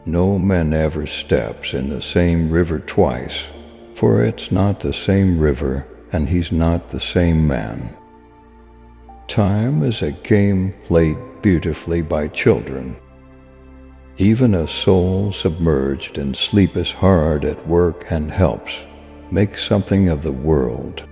No man ever steps in the same river twice, for it's not the same river, and he's not the same man. Time is a game played beautifully by children. Even a soul submerged in sleep is hard at work and helps make something of the world.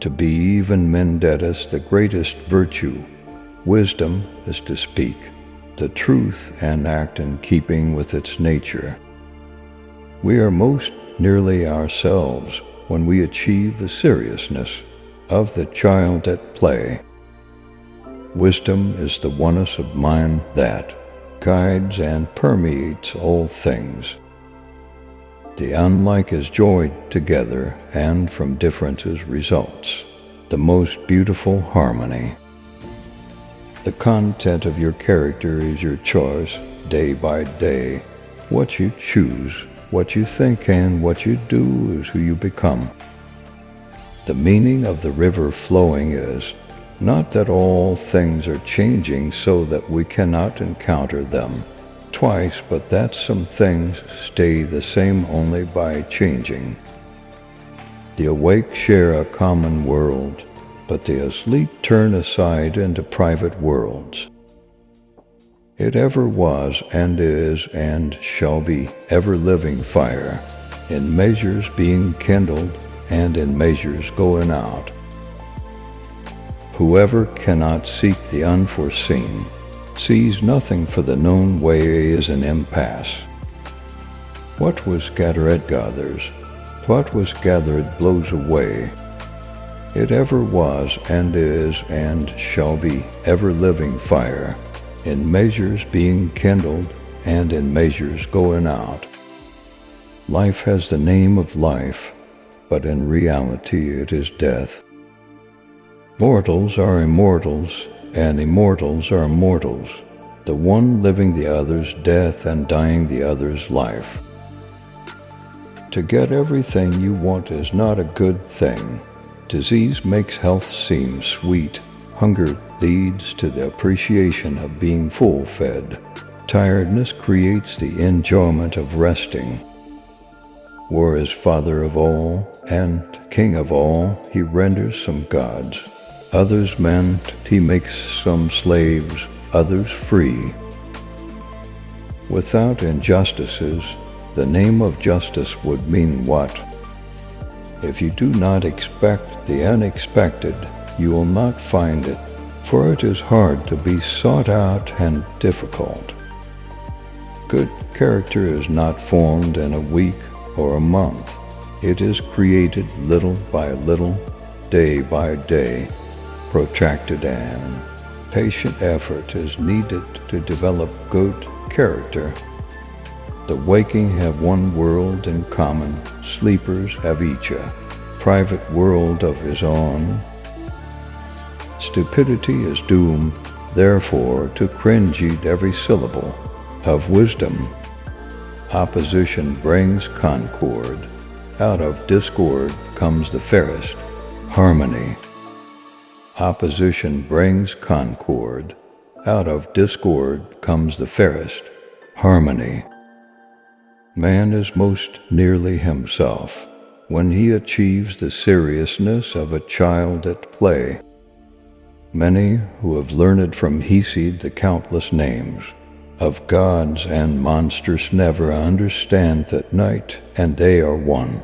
To be even mendatus the greatest virtue, wisdom is to speak the truth and act in keeping with its nature. We are most nearly ourselves when we achieve the seriousness of the child at play. Wisdom is the oneness of mind that guides and permeates all things. The unlike is joined together, and from differences results the most beautiful harmony. The content of your character is your choice day by day. What you choose, what you think, and what you do is who you become. The meaning of the river flowing is not that all things are changing so that we cannot encounter them twice, but that some things stay the same only by changing. The awake share a common world, but the asleep turn aside into private worlds. It ever was and is and shall be ever-living fire, in measures being kindled and in measures going out. Whoever cannot seek the unforeseen sees nothing, for the known way is an impasse. What was gathered gathers, what was gathered blows away. It ever was and is and shall be ever-living fire, in measures being kindled and in measures going out. Life has the name of life, but in reality it is death. Mortals are immortals, and immortals are mortals, the one living the other's death and dying the other's life. To get everything you want is not a good thing. Disease makes health seem sweet. Hunger leads to the appreciation of being full-fed. Tiredness creates the enjoyment of resting. War is father of all, and king of all. He renders some gods, others men. He makes some slaves, others free. Without injustices, the name of justice would mean what? If you do not expect the unexpected, you will not find it, for it is hard to be sought out and difficult. Good character is not formed in a week or a month. It is created little by little, day by day. Protracted and patient effort is needed to develop good character. The waking have one world in common, sleepers have each a private world of his own. Stupidity is doomed, therefore, to cringe at every syllable of wisdom. Opposition brings concord. Out of discord comes the fairest harmony. Opposition brings concord. Out of discord comes the fairest harmony. Man is most nearly himself when he achieves the seriousness of a child at play. Many who have learned from Hesiod the countless names of gods and monsters never understand that night and day are one.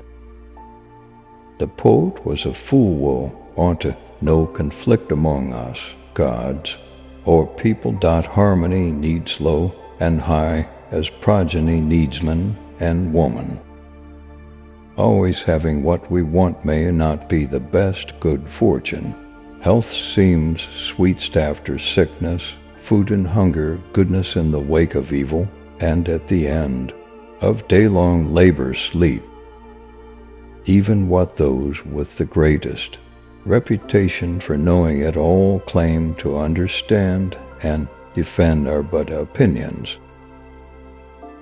The poet was a fool onto no conflict among us, gods, or people. Harmony needs low and high, as progeny needs man and woman. Always having what we want may not be the best good fortune. Health seems sweetest after sickness, food and hunger, goodness in the wake of evil, and at the end of day-long labor sleep. Even what those with the greatest reputation for knowing it all claim to understand and defend are but opinions.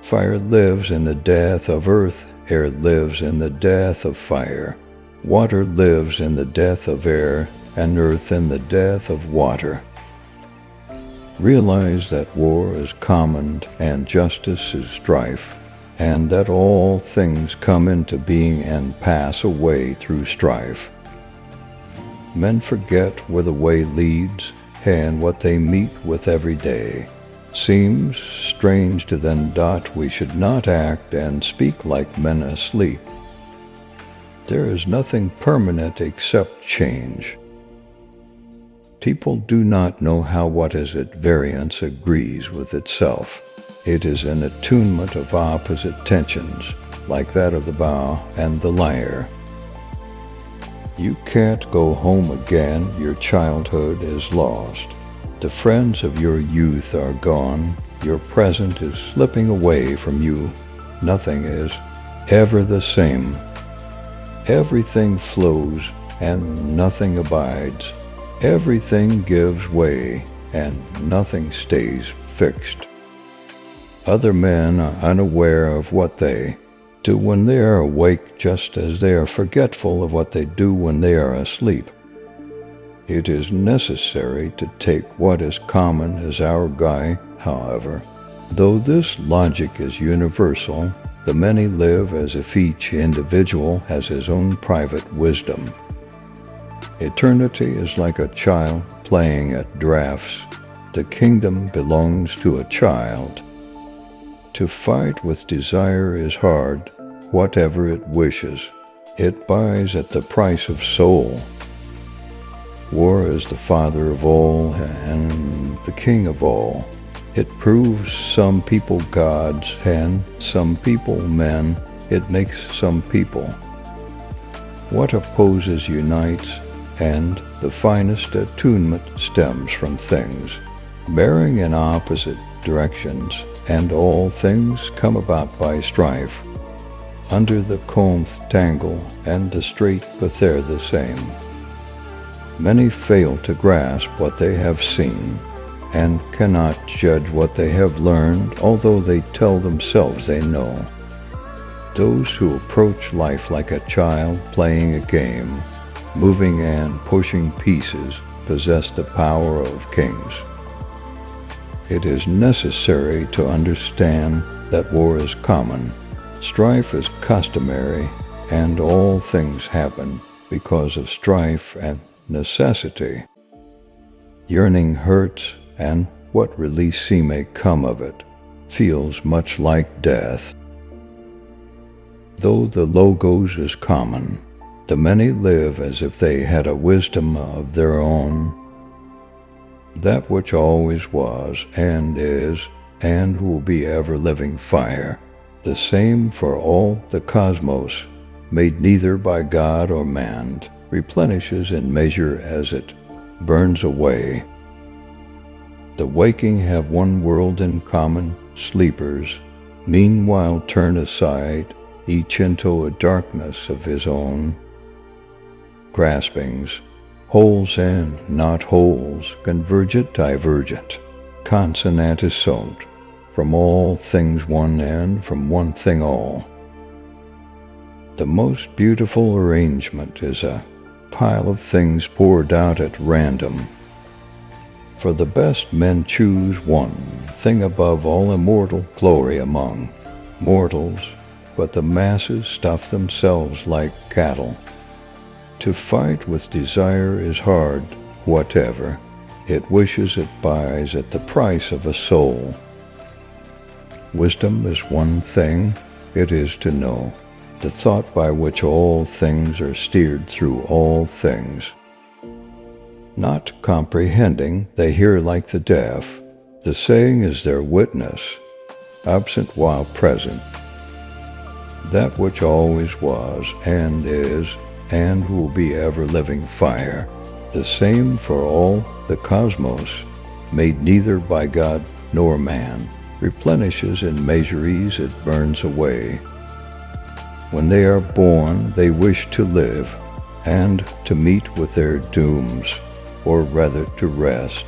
Fire lives in the death of earth, air lives in the death of fire, water lives in the death of air, and earth in the death of water. Realize that war is common and justice is strife, and that all things come into being and pass away through strife. Men forget where the way leads, and what they meet with every day. Seems strange to them that we should not act and speak like men asleep. There is nothing permanent except change. People do not know how what is at variance agrees with itself. It is an attunement of opposite tensions, like that of the bow and the lyre. You can't go home again, your childhood is lost. The friends of your youth are gone, your present is slipping away from you. Nothing is ever the same. Everything flows and nothing abides. Everything gives way and nothing stays fixed. Other men are unaware of what they do when they are awake, just as they are forgetful of what they do when they are asleep. It is necessary to take what is common as our guide, however. Though this logic is universal, the many live as if each individual has his own private wisdom. Eternity is like a child playing at draughts. The kingdom belongs to a child. To fight with desire is hard, whatever it wishes. It buys at the price of soul. War is the father of all and the king of all. It proves some people gods and some people men. It makes some people. What opposes unites, and the finest attunement stems from things, bearing in opposite directions, and all things come about by strife. Under the combed tangle and the straight, but they're the same. Many fail to grasp what they have seen, and cannot judge what they have learned, although they tell themselves they know. Those who approach life like a child playing a game, moving and pushing pieces, possess the power of kings. It is necessary to understand that war is common, strife is customary, and all things happen because of strife and necessity. Yearning hurts, and what release may come of it feels much like death. Though the logos is common, the many live as if they had a wisdom of their own. That which always was, and is, and will be ever-living fire, the same for all the cosmos, made neither by God or man, replenishes in measure as it burns away. The waking have one world in common, sleepers, meanwhile turn aside, each into a darkness of his own. Graspings, wholes and not wholes, convergent, divergent, consonant sunt, from all things one and from one thing all. The most beautiful arrangement is a pile of things poured out at random. For the best men choose one thing above all immortal glory among mortals, but the masses stuff themselves like cattle. To fight with desire is hard, whatever it wishes it buys at the price of a soul. Wisdom is one thing, it is to know the thought by which all things are steered through all things. Not comprehending, they hear like the deaf. The saying is their witness, absent while present. That which always was, and is, and will be ever-living fire, the same for all the cosmos, made neither by God nor man, replenishes in measures it burns away. When they are born, they wish to live, and to meet with their dooms, or rather to rest,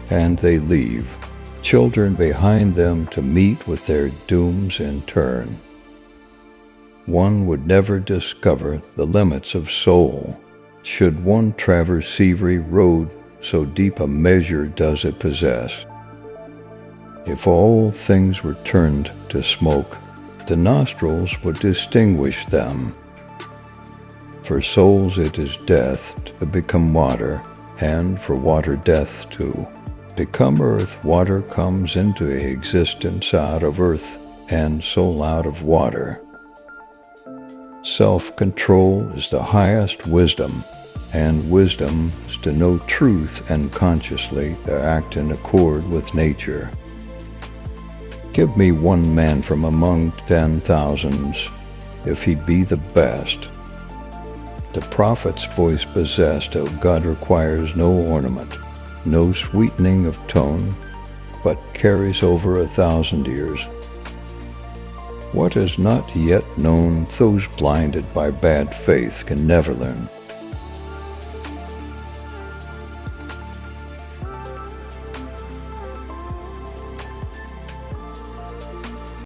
and they leave children behind them to meet with their dooms in turn. One would never discover the limits of soul, should one traverse every road, so deep a measure does it possess. If all things were turned to smoke, the nostrils would distinguish them. For souls it is death to become water, and for water death to become earth. Water comes into existence out of earth, and soul out of water. Self-control is the highest wisdom, and wisdom is to know truth and consciously to act in accord with nature. Give me one man from among 10,000s, if he be the best. The prophet's voice possessed of God requires no ornament, no sweetening of tone, but carries over 1,000 years. What is not yet known, those blinded by bad faith can never learn.